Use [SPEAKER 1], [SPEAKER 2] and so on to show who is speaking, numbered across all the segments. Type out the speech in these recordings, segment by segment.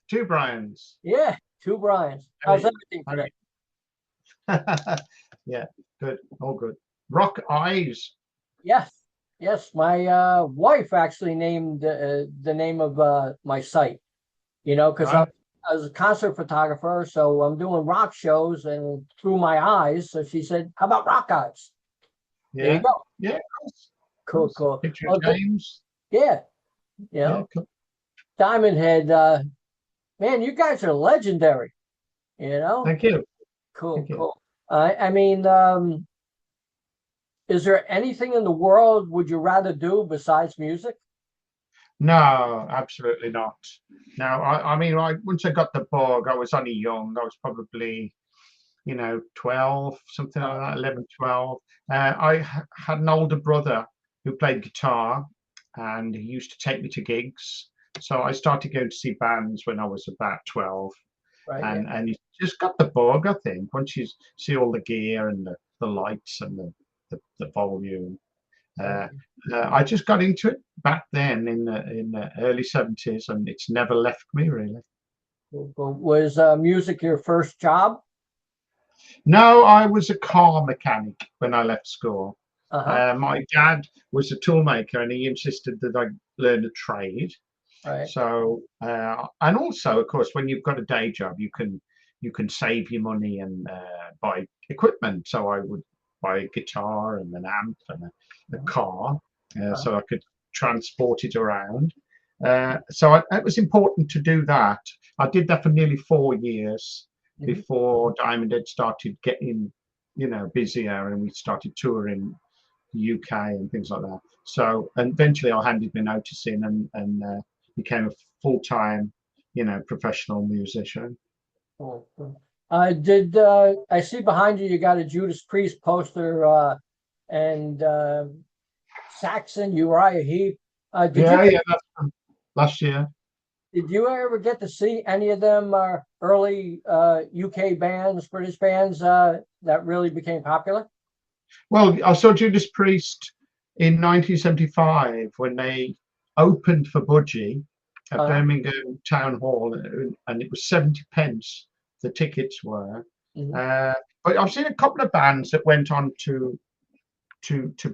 [SPEAKER 1] Two Brians.
[SPEAKER 2] Yeah, two Brians. How's everything
[SPEAKER 1] How are
[SPEAKER 2] today?
[SPEAKER 1] you? Yeah, good. All good. RockEyez.
[SPEAKER 2] Yes, yes. My wife actually named the name of my site. Because
[SPEAKER 1] Right?
[SPEAKER 2] I was a concert photographer, so I'm doing rock shows, and through my eyes, so she said, "How about Rock Eyes?" There you
[SPEAKER 1] Yeah.
[SPEAKER 2] go.
[SPEAKER 1] Yeah, of course. Of
[SPEAKER 2] Cool,
[SPEAKER 1] course.
[SPEAKER 2] cool.
[SPEAKER 1] Picture
[SPEAKER 2] Well,
[SPEAKER 1] of James.
[SPEAKER 2] yeah, you
[SPEAKER 1] Yeah,
[SPEAKER 2] know,
[SPEAKER 1] cool.
[SPEAKER 2] Diamond Head. Man, you guys are legendary. You know,
[SPEAKER 1] Thank you.
[SPEAKER 2] cool,
[SPEAKER 1] Thank you.
[SPEAKER 2] cool. I mean, is there anything in the world would you rather do besides music?
[SPEAKER 1] No, absolutely not. No, I mean, once I got the bug, I was only young. I was probably, 12, something like
[SPEAKER 2] Uh,
[SPEAKER 1] that, 11, 12. Had an older brother who played guitar and he used to take me to gigs. So I started going to see bands when I was about 12.
[SPEAKER 2] right, yeah.
[SPEAKER 1] And you just got the bug, I think, once you see all the gear and the lights and the volume.
[SPEAKER 2] Right.
[SPEAKER 1] Uh, I just got into it back then in the early 70s, and it's never left me really.
[SPEAKER 2] Cool, cool. Was music your first job?
[SPEAKER 1] No, I was a car mechanic when I left school.
[SPEAKER 2] Uh-huh.
[SPEAKER 1] My dad was a toolmaker, and he insisted that I learn a trade.
[SPEAKER 2] Right.
[SPEAKER 1] So, and also, of course, when you've got a day job, you can save your money and buy equipment. So I would buy a guitar and an amp and a car,
[SPEAKER 2] Uh-huh.
[SPEAKER 1] so I could transport it around. It was important to do that. I did that for nearly 4 years
[SPEAKER 2] Mhm.
[SPEAKER 1] before Diamond Head started getting, busier, and we started touring the UK and things like that. So, and eventually, I handed my notice in and became a full-time, professional musician.
[SPEAKER 2] Cool, cool. Did I see behind you? You got a Judas Priest poster, and Saxon, Uriah Heep. Did you
[SPEAKER 1] Yeah, yeah, that's from last year.
[SPEAKER 2] did you ever get to see any of them early UK bands, British bands that really became popular?
[SPEAKER 1] Well, I saw Judas Priest in 1975 when they opened for Budgie at
[SPEAKER 2] Uh,
[SPEAKER 1] Birmingham Town Hall, and it was 70 pence the tickets were.
[SPEAKER 2] mhm.
[SPEAKER 1] Uh, but I've seen a couple of bands that went on to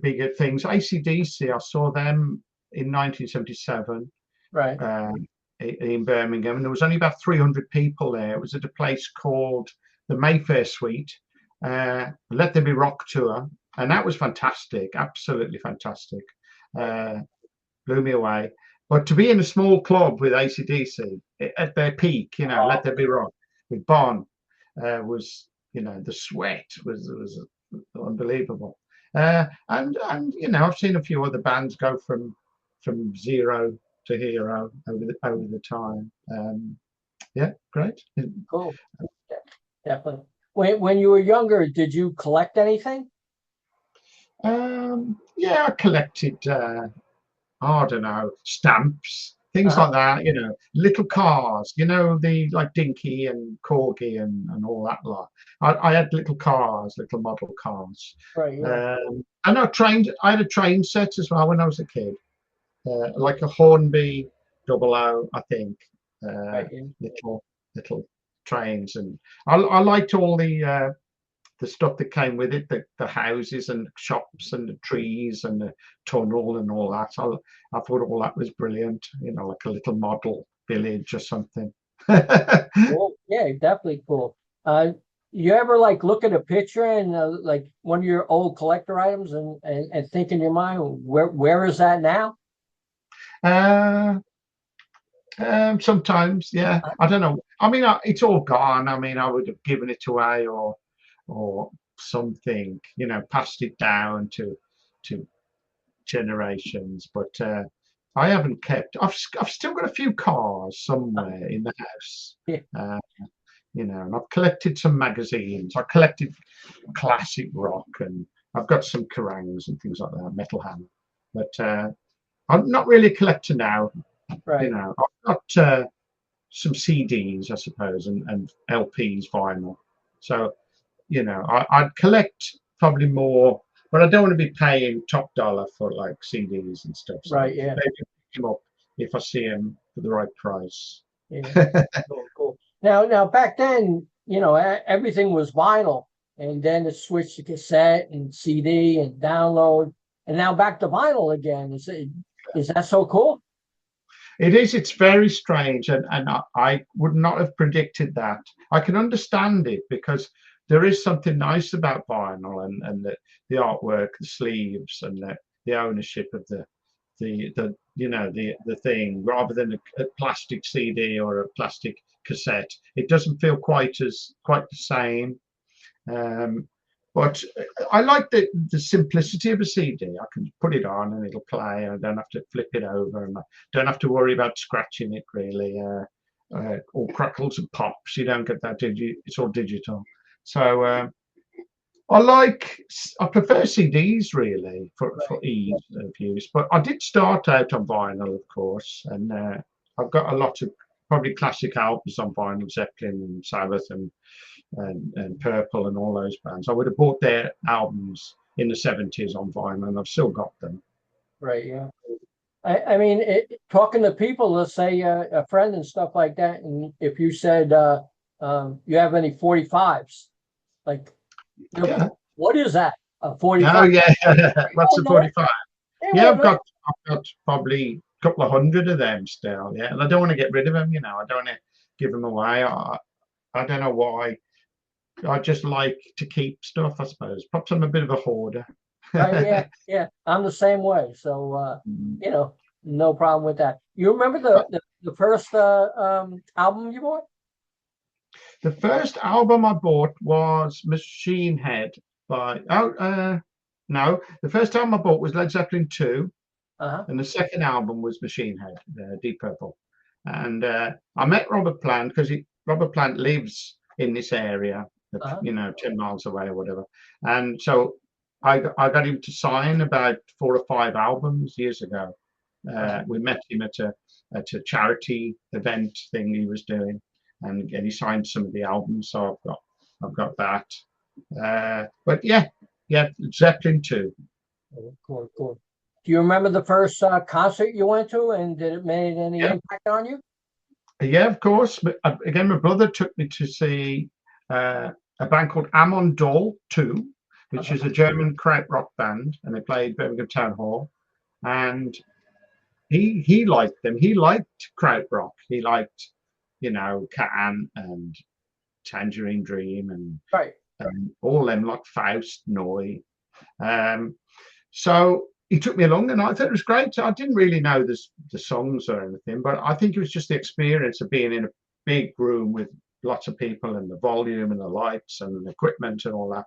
[SPEAKER 1] bigger things. AC/DC, I saw them in 1977
[SPEAKER 2] Right.
[SPEAKER 1] uh, in Birmingham, and there was only about 300 people there. It was at a place called the Mayfair Suite, Let There Be Rock Tour, and that was fantastic, absolutely fantastic.
[SPEAKER 2] Right.
[SPEAKER 1] Uh, Blew me away. But to be in a small club with AC/DC at their peak, Let There Be Rock with Bon was, the sweat was unbelievable. I've seen a few other bands go from zero to hero over the time. Yeah, great.
[SPEAKER 2] Cool. Yeah, definitely. When you were younger, did you collect anything?
[SPEAKER 1] Yeah, I collected. I don't know, stamps, things
[SPEAKER 2] Uh-huh.
[SPEAKER 1] like that. Little cars. The like Dinky and Corgi and all that lot. I had little cars, little model cars.
[SPEAKER 2] Right. Yeah.
[SPEAKER 1] And I had a train set as well when I was a kid, like a Hornby double O, I think. Uh,
[SPEAKER 2] Right. Yeah.
[SPEAKER 1] little trains, and I liked all the stuff that came with it, the houses and the shops and the trees and the tunnel and all that. I thought all that was brilliant, like a little model village or something.
[SPEAKER 2] Cool. Yeah, definitely cool. You ever like look at a picture and like one of your old collector items and think in your mind, where is that now?
[SPEAKER 1] uh, Sometimes, yeah. I don't know. I mean, it's all gone. I mean, I would have given it away or something, passed it down to generations. But I haven't kept. I've still got a few cars somewhere in the house.
[SPEAKER 2] Yeah.
[SPEAKER 1] Uh, and I've collected some magazines. I collected classic rock, and I've got some Kerrangs and things like that, Metal Hammer. But I'm not really a collector now.
[SPEAKER 2] Right.
[SPEAKER 1] I've got some CDs, I suppose, and LPs, vinyl. So, I'd collect probably more, but I don't want to be paying top dollar for like CDs and stuff. So
[SPEAKER 2] Right. Yeah.
[SPEAKER 1] maybe pick them up if I see them for the right price.
[SPEAKER 2] Yeah. Cool, cool. Now back then, everything was vinyl, and then it switched to cassette and CD and download, and now back to vinyl again. Is that so cool?
[SPEAKER 1] It is. It's very strange, and I would not have predicted that. I can understand it because there is something nice about vinyl and the artwork, the sleeves, and the ownership of the the thing rather than a plastic CD or a plastic cassette. It doesn't feel quite the same. Um, but I like the simplicity of a CD. I can put it on and it'll play, and I don't have to flip it over, and I don't have to worry about scratching it really, or crackles and pops. You don't get that, it's all digital. So I prefer CDs really for ease of use. But I did start out on vinyl, of course, and I've got a lot of probably classic albums on vinyl, Zeppelin and Sabbath and Purple and all those bands. I would have bought their albums in the 70s on vinyl, and I've still got them.
[SPEAKER 2] Right. Yeah. I mean, talking to people, let's say a friend and stuff like that, and if you said you have any 45s, like,
[SPEAKER 1] Yeah.
[SPEAKER 2] what is that? A
[SPEAKER 1] Oh
[SPEAKER 2] 45?
[SPEAKER 1] yeah. What's
[SPEAKER 2] Oh,
[SPEAKER 1] a
[SPEAKER 2] no,
[SPEAKER 1] 45?
[SPEAKER 2] they
[SPEAKER 1] Yeah,
[SPEAKER 2] won't know.
[SPEAKER 1] I've got probably a couple of hundred of them still. Yeah, and I don't want to get rid of them. I don't want to give them away. I don't know why. I just like to keep stuff, I suppose. Perhaps I'm a bit of a hoarder.
[SPEAKER 2] Right? Yeah, yeah. I'm the same way. So, no problem with that. You remember the first album you bought?
[SPEAKER 1] The first album I bought was Machine Head by no, the first album I bought was Led Zeppelin 2,
[SPEAKER 2] Uh-huh.
[SPEAKER 1] and the second album was Machine Head, Deep Purple. And I met Robert Plant because Robert Plant lives in this area,
[SPEAKER 2] Uh-huh.
[SPEAKER 1] 10 miles away or whatever. And so I got him to sign about 4 or 5 albums years ago. We met him at a charity event thing he was doing, and he signed some of the albums. So I've got that. But yeah, Zeppelin 2.
[SPEAKER 2] Oh, cool, cool. Do you remember the first concert you went to, and did it make any
[SPEAKER 1] Yeah,
[SPEAKER 2] impact on you?
[SPEAKER 1] yeah, of course. But again, my brother took me to see a band called Amon Doll 2, which
[SPEAKER 2] Uh-huh.
[SPEAKER 1] is a German krautrock band, and they played Birmingham Town Hall. And he liked them. He liked krautrock. He liked, Can and Tangerine Dream
[SPEAKER 2] Right.
[SPEAKER 1] and all them like Faust, Noy. Um, so he took me along, and I thought it was great. I didn't really know the songs or anything, but I think it was just the experience of being in a big room with lots of people and the volume and the lights and the equipment and all that.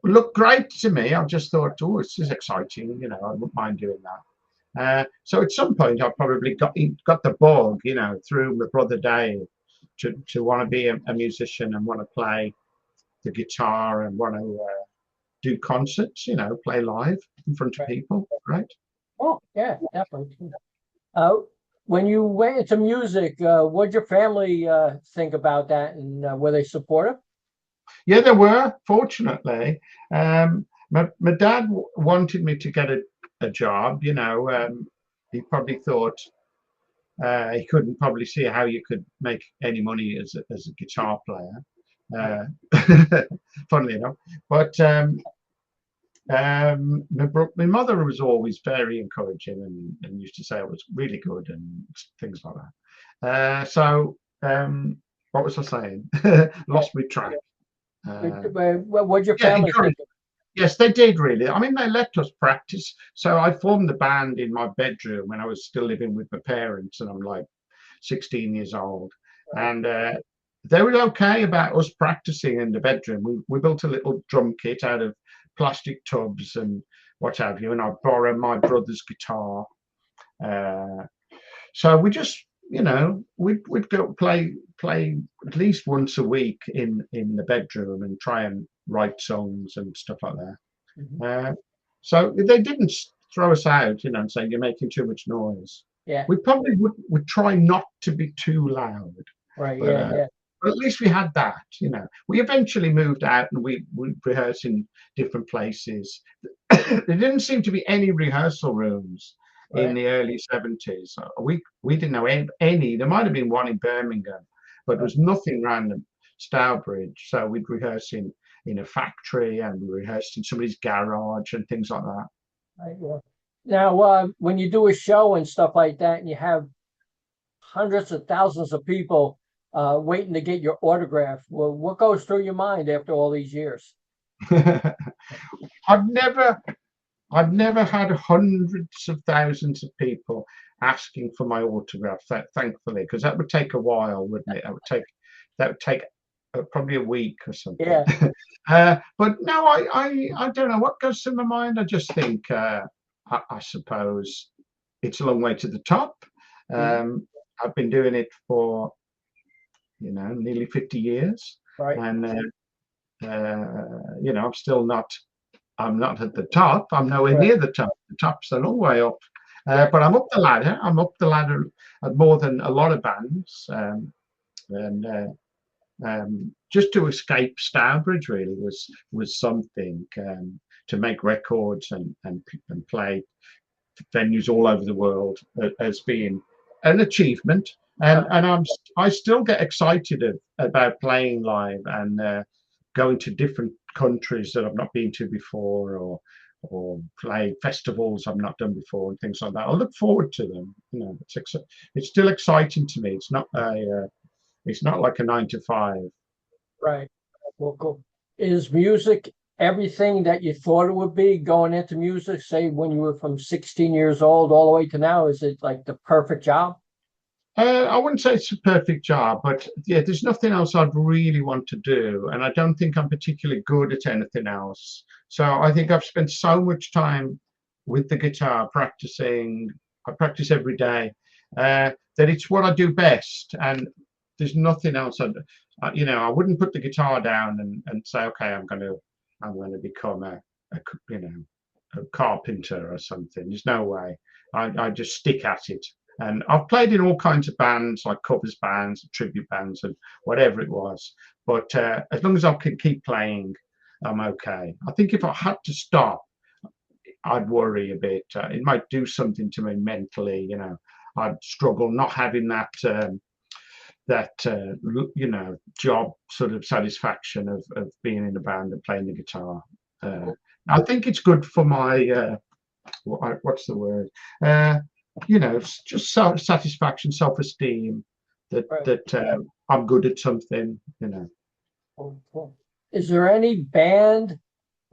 [SPEAKER 1] It looked great to me. I just thought, oh, this is exciting. I wouldn't mind doing that. So at some point, I probably got the bug, through my brother Dave, to want to be a musician and want to play the guitar and want to do concerts, play live in front of
[SPEAKER 2] Right.
[SPEAKER 1] people, right?
[SPEAKER 2] Oh, yeah, definitely. Uh, when you went into music, what did your family think about that, and were they supportive?
[SPEAKER 1] Yeah, there were, fortunately. My dad wanted me to get a job, he probably thought he couldn't probably see how you could make any money as a guitar player.
[SPEAKER 2] Right.
[SPEAKER 1] Funnily enough, but my mother was always very encouraging and used to say I was really good and things like that. What was I saying? Lost me track.
[SPEAKER 2] What did your
[SPEAKER 1] Yeah,
[SPEAKER 2] family think?
[SPEAKER 1] encouraging. Yes, they did really. I mean, they let us practice. So I formed the band in my bedroom when I was still living with my parents, and I'm like 16 years old.
[SPEAKER 2] Right.
[SPEAKER 1] And they were okay about us practicing in the bedroom. We built a little drum kit out of plastic tubs and what have you, and I borrowed my brother's guitar. Uh, so we just, we'd go play at least once a week in the bedroom and try and write songs and stuff like that.
[SPEAKER 2] Mhm.
[SPEAKER 1] So they didn't throw us out, and say you're making too much noise.
[SPEAKER 2] Yeah.
[SPEAKER 1] We probably would try not to be too loud,
[SPEAKER 2] Right.
[SPEAKER 1] but
[SPEAKER 2] Yeah. Yeah.
[SPEAKER 1] at least we had that. We eventually moved out and we rehearsed in different places. There didn't seem to be any rehearsal rooms in
[SPEAKER 2] Right.
[SPEAKER 1] the early 70s. We didn't know any. There might have been one in Birmingham, but there was nothing around Stourbridge. So we'd rehearse in a factory, and we rehearsed in somebody's garage and things like that.
[SPEAKER 2] Right. Yeah. Now, when you do a show and stuff like that, and you have hundreds of thousands of people waiting to get your autograph, well, what goes through your mind after all these years?
[SPEAKER 1] I've never I've never had hundreds of thousands of people asking for my autograph, thankfully, because that would take a while, wouldn't it? That would take probably a week or something.
[SPEAKER 2] Yeah.
[SPEAKER 1] But no, I don't know what goes through my mind. I just think I suppose it's a long way to the top. I've been doing it for nearly 50 years,
[SPEAKER 2] Right.
[SPEAKER 1] and I'm not at the top. I'm nowhere
[SPEAKER 2] Right.
[SPEAKER 1] near the top. The top's a long way up. But I'm up the ladder. I'm up the ladder at more than a lot of bands. And just to escape Stourbridge really was something, to make records and play venues all over the world as being an achievement. And I still get excited about playing live and going to different countries that I've not been to before, or play festivals I've not done before and things like that. I look forward to them. It's still exciting to me. It's not like a 9 to 5.
[SPEAKER 2] Right. Well, cool. Is music everything that you thought it would be going into music, say when you were from 16 years old all the way to now? Is it like the perfect job?
[SPEAKER 1] I wouldn't say it's a perfect job, but yeah, there's nothing else I'd really want to do, and I don't think I'm particularly good at anything else. So I think I've spent so much time with the guitar practicing. I practice every day, that it's what I do best, and there's nothing else. I wouldn't put the guitar down and say, okay, I'm going to become a carpenter or something. There's no way. I just stick at it. And I've played in all kinds of bands, like covers bands, tribute bands, and whatever it was. But as long as I can keep playing, I'm okay. I think if I had to stop, I'd worry a bit. It might do something to me mentally. I'd struggle not having that job sort of satisfaction of being in a band and playing the guitar. I think it's good for my what's the word? Just satisfaction, self-esteem, that I'm good at something.
[SPEAKER 2] Cool. Is there any band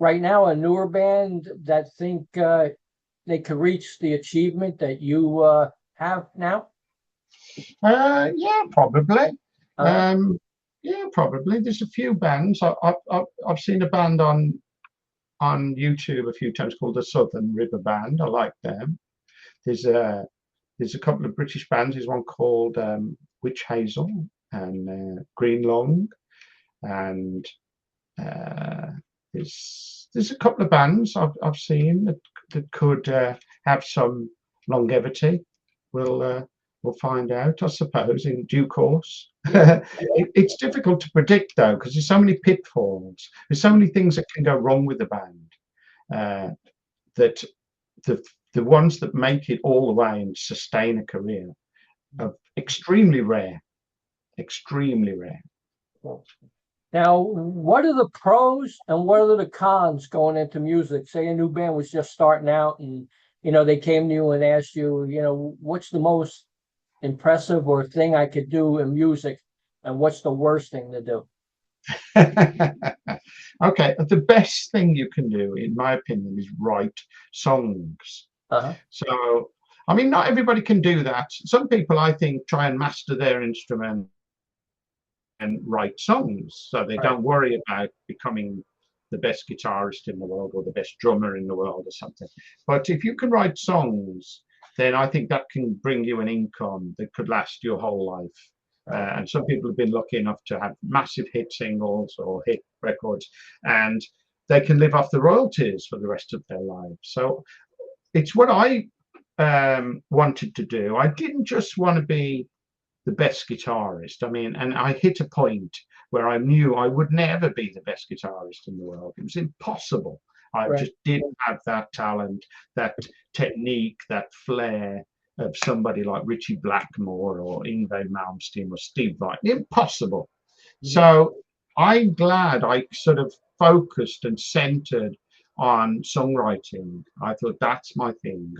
[SPEAKER 2] right now, a newer band, that think they could reach the achievement that you have now?
[SPEAKER 1] Yeah, probably.
[SPEAKER 2] Uh,
[SPEAKER 1] Yeah, probably. There's a few bands. I've seen a band on YouTube a few times called the Southern River Band. I like them. There's a couple of British bands. There's one called Witch Hazel and Green Lung, and there's a couple of bands I've seen that could have some longevity. We'll find out, I suppose, in due course. It's difficult to predict though, because there's so many pitfalls. There's so many things that can go wrong with the band, that the ones that make it all the way and sustain a career are extremely rare. Extremely rare.
[SPEAKER 2] Now, what are the pros and what are the cons going into music? Say a new band was just starting out and they came to you and asked you, what's the most impressive or thing I could do in music, and what's the worst thing to do?
[SPEAKER 1] Okay, the best thing you can do, in my opinion, is write songs. So, I mean, not everybody can do that. Some people, I think, try and master their instrument and write songs, so they don't worry about becoming the best guitarist in the world or the best drummer in the world or something. But if you can write songs, then I think that can bring you an income that could last your whole life. And some people have been lucky enough to have massive hit singles or hit records, and they can live off the royalties for the rest of their lives. So it's what I wanted to do. I didn't just want to be the best guitarist. I mean, and I hit a point where I knew I would never be the best guitarist in the world. It was impossible. I
[SPEAKER 2] Right.
[SPEAKER 1] just didn't have that talent, that technique, that flair of somebody like Richie Blackmore or Yngwie Malmsteen or Steve Vai. Impossible.
[SPEAKER 2] Mhm.
[SPEAKER 1] So I'm glad I sort of focused and centered on songwriting. I thought that's my thing.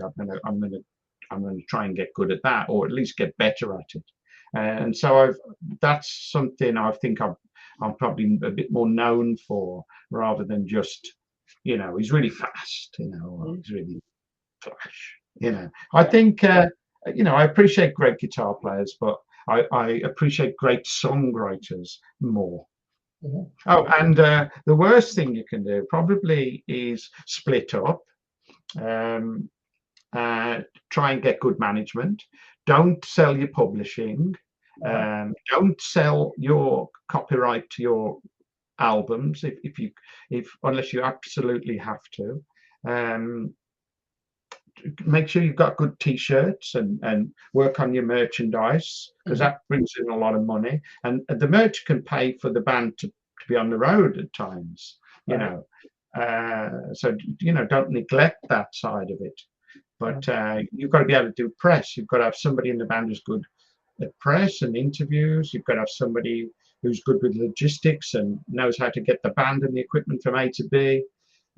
[SPEAKER 1] I'm gonna try and get good at that, or at least get better at it. And so that's something I think I'm probably a bit more known for, rather than just, he's really fast, or
[SPEAKER 2] Mhm.
[SPEAKER 1] he's really flash. I
[SPEAKER 2] Yeah.
[SPEAKER 1] think I appreciate great guitar players, but I appreciate great songwriters more.
[SPEAKER 2] Mhm.
[SPEAKER 1] Oh, and the worst thing you can do probably is split up. Um, Try and get good management. Don't sell your publishing.
[SPEAKER 2] Uh-huh.
[SPEAKER 1] Don't sell your copyright to your albums if unless you absolutely have to. Um, make sure you've got good t-shirts and work on your merchandise, because
[SPEAKER 2] Mhm.
[SPEAKER 1] that brings in a lot of money, and the merch can pay for the band to be on the road at times, you
[SPEAKER 2] Right.
[SPEAKER 1] know so don't neglect that side of it.
[SPEAKER 2] Yeah.
[SPEAKER 1] But you've got to be able to do press. You've got to have somebody in the band who's good at press and interviews. You've got to have somebody who's good with logistics and knows how to get the band and the equipment from A to B.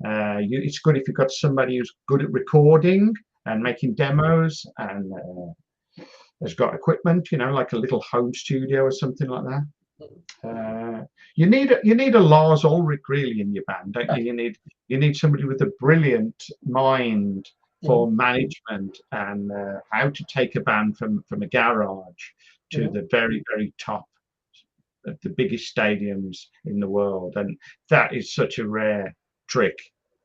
[SPEAKER 1] It's good if you've got somebody who's good at recording and making demos, and has got equipment, like a little home studio or something like that. You need a Lars Ulrich really in your band, don't you? You need somebody with a brilliant mind
[SPEAKER 2] Mhm.
[SPEAKER 1] for management and how to take a band from a garage to
[SPEAKER 2] Mhm.
[SPEAKER 1] the very, very top of the biggest stadiums in the world, and that is such a rare trick.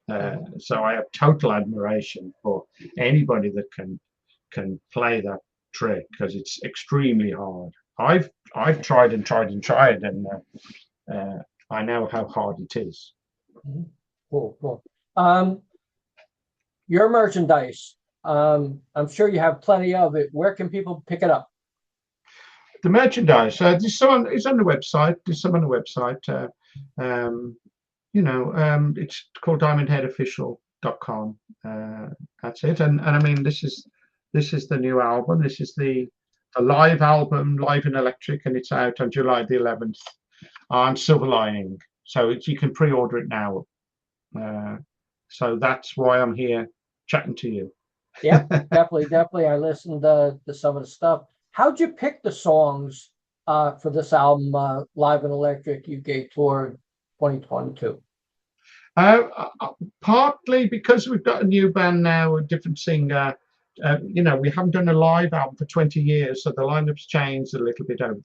[SPEAKER 2] Mhm.
[SPEAKER 1] So I have total admiration for anybody that can play that trick, because it's extremely hard. I've tried and tried and tried, and I know how hard it is.
[SPEAKER 2] Mhm. Cool, cool. Um, your merchandise. I'm sure you have plenty of it. Where can people pick it up?
[SPEAKER 1] The merchandise, it's on the website. There's some on the website. Um, it's called diamondheadofficial.com. That's it. And I mean, this is the new album. This is the live album, Live in Electric, and it's out on July the 11th on Silver Lining. So you can pre-order it now. Uh, so that's why I'm here chatting to you.
[SPEAKER 2] Yeah, definitely, definitely. I listened to some of the stuff. How'd you pick the songs for this album, Live and Electric UK Tour 2022?
[SPEAKER 1] Partly because we've got a new band now, a different singer. We haven't done a live album for 20 years, so the lineup's changed a little bit over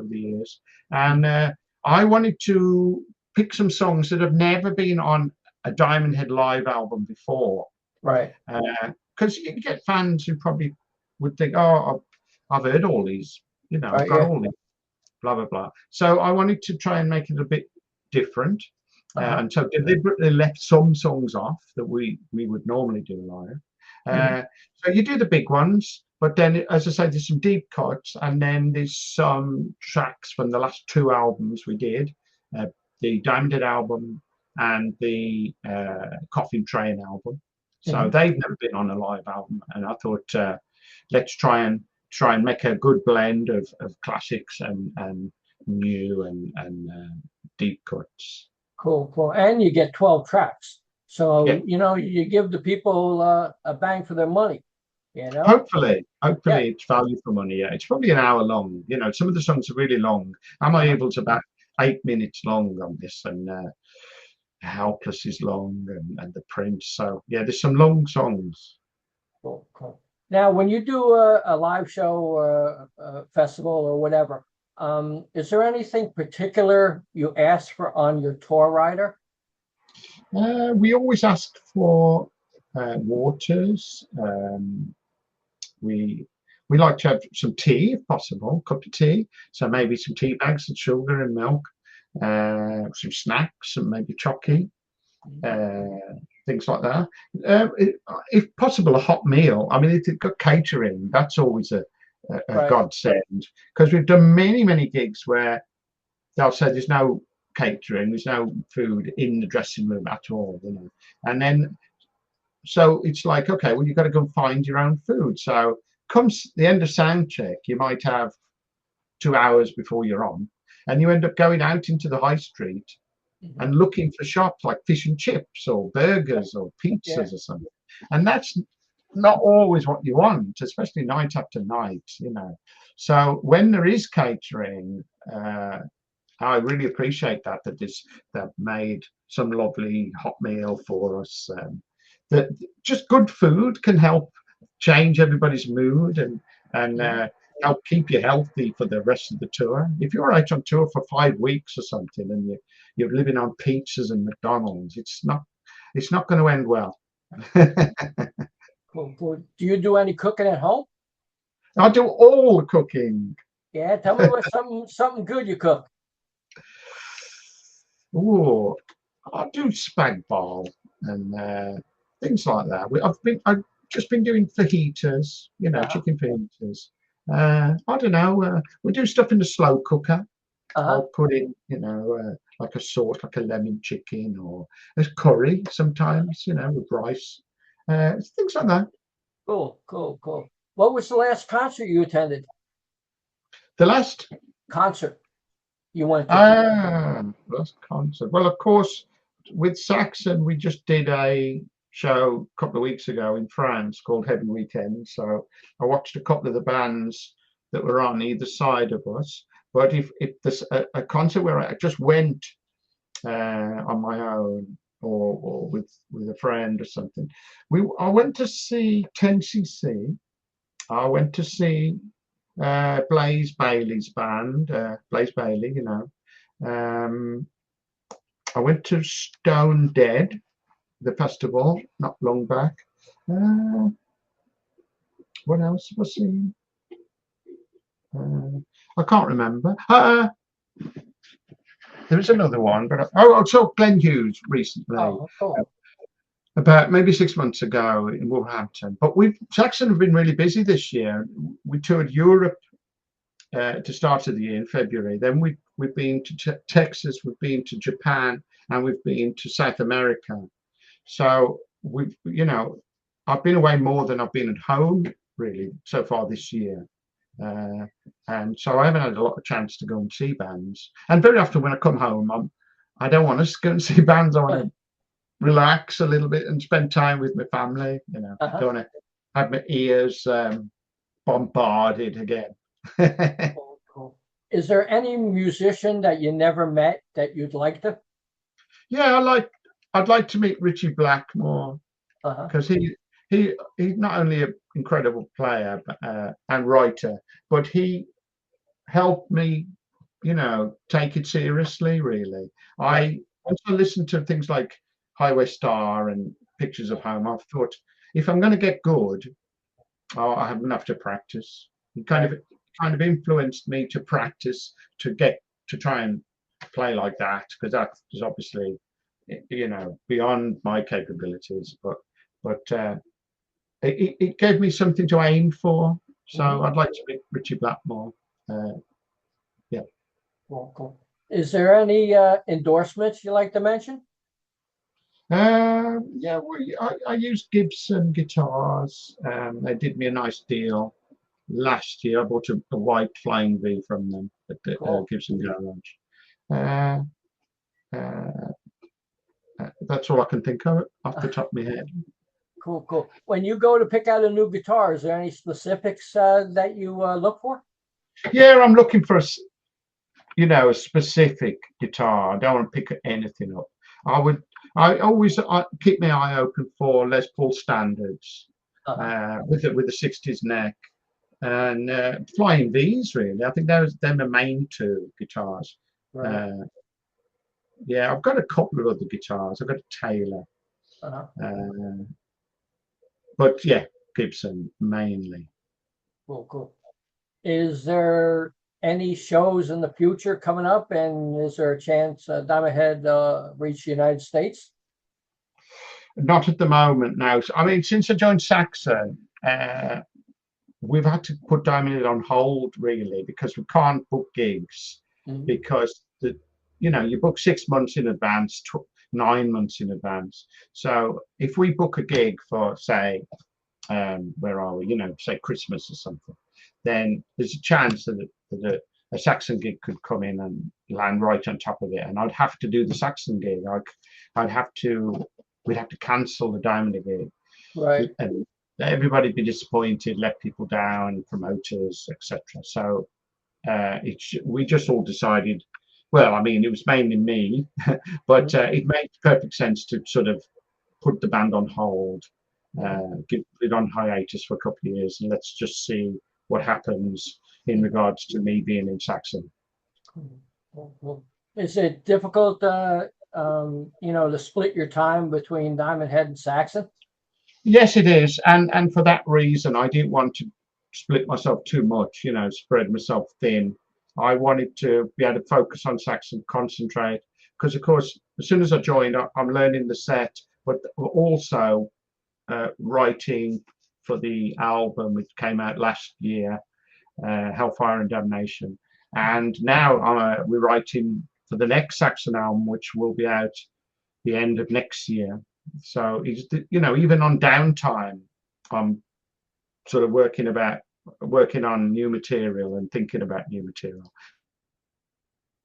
[SPEAKER 1] the years. And I wanted to pick some songs that have never been on a Diamond Head live album before,
[SPEAKER 2] Right.
[SPEAKER 1] because you get fans who probably would think, "Oh, I've heard all these, I've
[SPEAKER 2] Right.
[SPEAKER 1] got
[SPEAKER 2] Yeah.
[SPEAKER 1] all these, blah blah blah." So I wanted to try and make it a bit different.
[SPEAKER 2] Uh-huh.
[SPEAKER 1] And so deliberately left some songs off that we would normally do live.
[SPEAKER 2] Mhm.
[SPEAKER 1] So you do the big ones, but then, as I say, there's some deep cuts, and then there's some tracks from the last two albums we did, the Diamond Head album and the Coffin Train album. So
[SPEAKER 2] Mhm.
[SPEAKER 1] they've never been on a live album, and I thought, let's try and make a good blend of classics and new and deep cuts.
[SPEAKER 2] Cool, cool. And you get 12 tracks.
[SPEAKER 1] Yeah,
[SPEAKER 2] So, you give the people a bang for their money, you know? Yeah.
[SPEAKER 1] hopefully it's value for money. Yeah, it's probably an hour long. Some of the songs are really long. Am I
[SPEAKER 2] Uh-huh.
[SPEAKER 1] able to about 8 minutes long on this? And Helpless is long, and the Prince. So yeah, there's some long songs.
[SPEAKER 2] Cool, cool. Now, when you do a live show or a festival or whatever, is there anything particular you ask for on your tour rider?
[SPEAKER 1] We always ask for waters. We we like to have some tea if possible, cup of tea. So maybe some tea bags and sugar and milk, some snacks and maybe chocky, things like that. If possible, a hot meal. I mean, if you've got catering, that's always a
[SPEAKER 2] Right.
[SPEAKER 1] godsend, because we've done many gigs where they'll say there's no catering. There's no food in the dressing room at all, you know. And then, so it's like, okay, well, you've got to go and find your own food. So comes the end of sound check, you might have 2 hours before you're on, and you end up going out into the high street and looking for shops like fish and chips or burgers or pizzas or something. And that's not always what you want, especially night after night, you know. So when there is catering, I really appreciate that they've made some lovely hot meal for us. That just good food can help change everybody's mood and help keep you healthy for the rest of the tour. If you're out on tour for 5 weeks or something and you're living on pizzas and McDonald's, it's not going to end well.
[SPEAKER 2] Cool. Do you do any cooking at home?
[SPEAKER 1] I do all the cooking.
[SPEAKER 2] Yeah, tell me what something good you cook.
[SPEAKER 1] Oh, I do spag bol and things like that. I've just been doing fajitas, you know, chicken fajitas. I don't know. We do stuff in the slow cooker. I'll put in, you know, like a sauce, like a lemon chicken or a curry sometimes, you know, with rice. Things like that.
[SPEAKER 2] Cool. What was the last concert you attended?
[SPEAKER 1] The last
[SPEAKER 2] concert you went to?
[SPEAKER 1] Last concert. Well, of course, with Saxon, we just did a show a couple of weeks ago in France called Heavy Weekend. So I watched a couple of the bands that were on either side of us. But if there's a concert where I just went on my own or with a friend or something, I went to see 10cc. I went to see Blaze Bailey's band, Blaze Bailey, you know. I went to Stone Dead, the festival, not long back. What else have I seen? I can't remember. There was another one, but I saw Glenn Hughes recently. About maybe 6 months ago in Wolverhampton. But Saxon have been really busy this year. We toured Europe to start of the year in February. Then we've been to Texas, we've been to Japan, and we've been to South America. So you know, I've been away more than I've been at home really so far this year. And so I haven't had a lot of chance to go and see bands. And very often when I come home, I don't want to go and see bands. I want to relax a little bit and spend time with my family. You know, don't want to have my ears bombarded again.
[SPEAKER 2] Cool. Is there any musician that you never met that you'd like to?
[SPEAKER 1] Yeah, I'd like to meet Richie Blackmore because he's not only an incredible player and writer, but he helped me, you know, take it seriously. Really, I also listened to things like Highway Star and Pictures of Home. I've thought if I'm going to get good, I have to practice. He kind of influenced me to practice to try and play like that, because that is obviously, you know, beyond my capabilities. But it gave me something to aim for. So I'd like to meet Richie Blackmore. Yeah.
[SPEAKER 2] Cool. Is there any endorsements you like to mention?
[SPEAKER 1] Yeah, well, I use Gibson guitars. They did me a nice deal last year. I bought a white Flying V from them at the Gibson Garage. That's all I can think of off the top of my head.
[SPEAKER 2] Cool. When you go to pick out a new guitar, is there any specifics that you look for? Yeah,
[SPEAKER 1] I'm looking for a specific guitar. I don't want to pick anything up. I always keep my eye open for Les Paul standards with the 60s neck and Flying V's. Really, I think they're the main two guitars.
[SPEAKER 2] Right.
[SPEAKER 1] Yeah, I've got a couple of other guitars. I've got a Taylor, but yeah, Gibson mainly.
[SPEAKER 2] Cool. Is there any shows in the future coming up, and is there a chance Diamondhead reach the United States?
[SPEAKER 1] Not at the moment now. I mean, since I joined Saxon, we've had to put Diamondhead on hold really, because we can't book gigs because you know, you book 6 months in advance, 9 months in advance. So if we book a gig for, say, where are we? You know, say Christmas or something, then there's a chance that a Saxon gig could come in and land right on top of it, and I'd have to do the Saxon gig. I'd have to, we'd have to cancel the Diamond gig,
[SPEAKER 2] Right.
[SPEAKER 1] and everybody'd be disappointed, let people down, promoters, etc. So we just all decided. Well, I mean, it was mainly me, but it made perfect sense to sort of put the band on hold, give it on hiatus for a couple of years, and let's just see what happens in regards to me being in Saxon.
[SPEAKER 2] Is it difficult, you know, to split your time between Diamond Head and Saxon?
[SPEAKER 1] Yes, it is, and for that reason, I didn't want to split myself too much. You know, spread myself thin. I wanted to be able to focus on Saxon, concentrate, because of course, as soon as I joined, I'm learning the set, but also writing for the album which came out last year, Hellfire and Damnation, and now we're writing for the next Saxon album, which will be out the end of next year. So it's, you know, even on downtime, I'm sort of working on new material and thinking about new material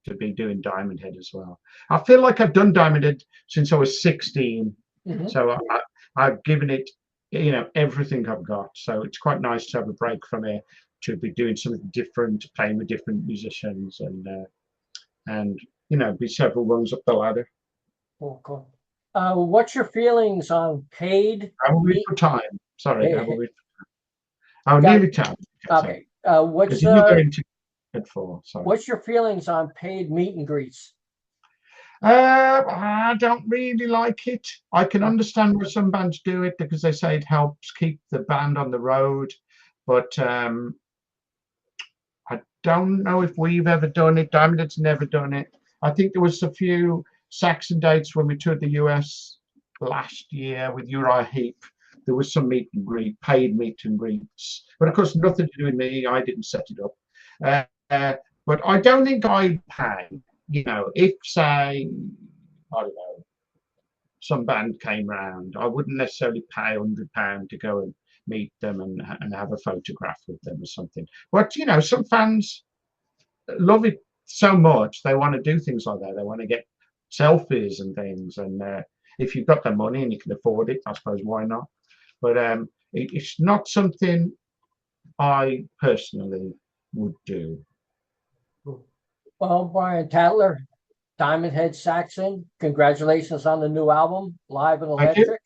[SPEAKER 1] to be doing Diamond Head as well. I feel like I've done Diamond Head since I was 16, so I've given it, you know, everything I've got. So it's quite nice to have a break from it, to be doing something different, playing with different musicians, and you know, be several rungs up the ladder.
[SPEAKER 2] Cool. What's your feelings on paid?
[SPEAKER 1] How are we for time? Sorry, how are we? Oh, nearly time.
[SPEAKER 2] Okay. What's
[SPEAKER 1] What's
[SPEAKER 2] your feelings on paid meet and greets?
[SPEAKER 1] I don't really like it. I can understand why some bands do it because they say it helps keep the band on the road, but I don't know if we've ever done it. Diamond Head's never done it. I think there was a few Saxon dates when we toured the US last year with Uriah Heep. There was some meet and greet, paid meet and greets, but of course nothing to do with me. I didn't set it up. But I don't think I'd pay. You know, if say, I don't know, some band came round, I wouldn't necessarily pay £100 to go and meet them and have a photograph with them or something. But you know, some fans love it so much they want to do things like that. They want to get selfies and things, and if you've got the money and you can afford it, I suppose why not? But it's not something I personally would do.
[SPEAKER 2] Well, Brian Tatler, Diamond Head Saxon, congratulations on the new album, Live and Electric.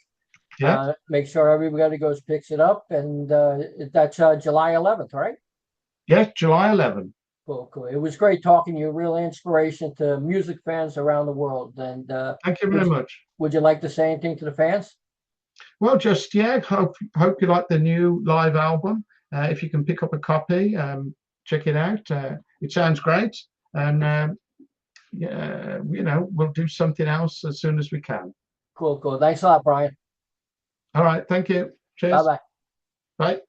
[SPEAKER 1] Yeah.
[SPEAKER 2] Make sure everybody goes picks it up, and that's July 11th, right?
[SPEAKER 1] Yes, July 11th.
[SPEAKER 2] Cool. It was great talking to you. Real inspiration to music fans around the world. And
[SPEAKER 1] thank you very much.
[SPEAKER 2] Would you like to say anything to the fans?
[SPEAKER 1] Well, just hope you like the new live album. If you can pick up a copy, check it out. It sounds great, and yeah, you know, we'll do something else as soon as we can.
[SPEAKER 2] Cool. Thanks a lot, Brian.
[SPEAKER 1] All right, thank you. Cheers.
[SPEAKER 2] Bye.
[SPEAKER 1] Bye.